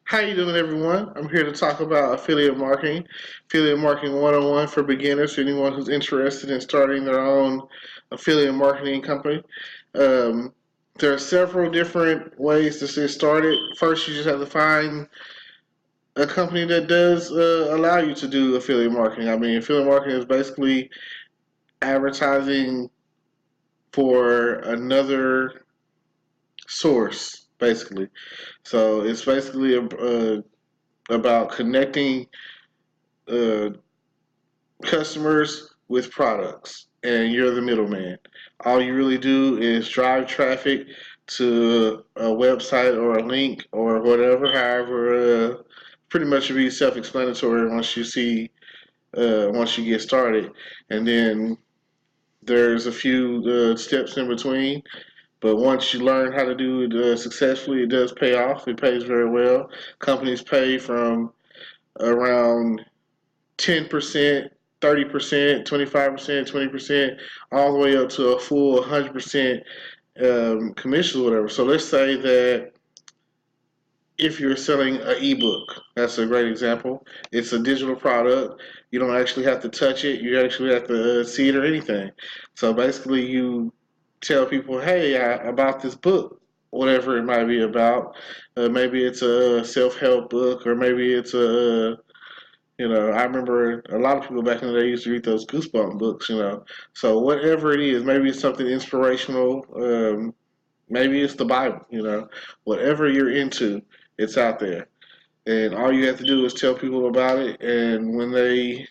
How you doing, everyone? I'm here to talk about affiliate marketing 101 for beginners, anyone who's interested in starting their own affiliate marketing company. Um, there are several different ways to get started. First, you just have to find a company that does allow you to do affiliate marketing. I mean, affiliate marketing is basically advertising for another source, basically. So it's basically about connecting uh, customers with products, and you're the middleman. All you really do is drive traffic to a website or a link or whatever. However, pretty much it'll be self-explanatory once you get started, and then there's a few steps in between. But once you learn how to do it successfully, it does pay off. It pays very well. Companies pay from around 10%, 30%, 25%, 20%, all the way up to a full 100% commission or whatever. So let's say that if you're selling an ebook, that's a great example. It's a digital product. You don't actually have to touch it. You actually have to see it or anything. So basically, you tell people, "Hey, about this book, whatever it might be about. Maybe it's a self-help book, or maybe it's I remember a lot of people back in the day used to read those Goosebump books. So whatever it is, maybe it's something inspirational. Maybe it's the Bible. Whatever you're into, it's out there. And all you have to do is tell people about it. And when they,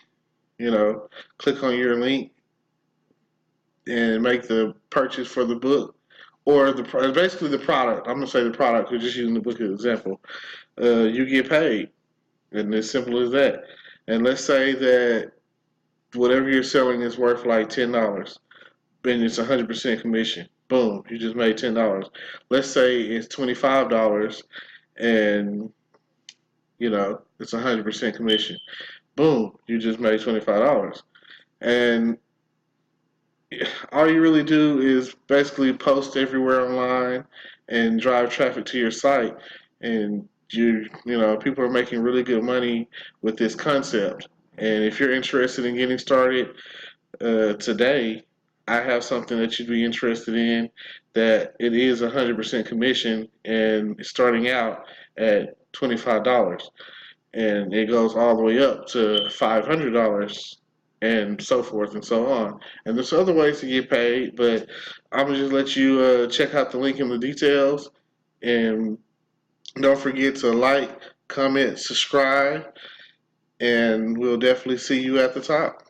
click on your link and make the purchase for the book, or basically the product, I'm going to say the product, we're just using the book as an example, you get paid. And as simple as that. And let's say that whatever you're selling is worth like $10, and it's 100% commission. Boom, you just made $10. Let's say it's $25, and it's 100% commission. Boom, you just made $25. And all you really do is basically post everywhere online and drive traffic to your site, and people are making really good money with this concept. And if you're interested in getting started today, I have something that you'd be interested in, that it is 100% commission and it's starting out at $25, and it goes all the way up to $500 and so forth and so on. And there's other ways to get paid, but I'm gonna just let you check out the link in the details, and don't forget to like, comment, subscribe, and we'll definitely see you at the top.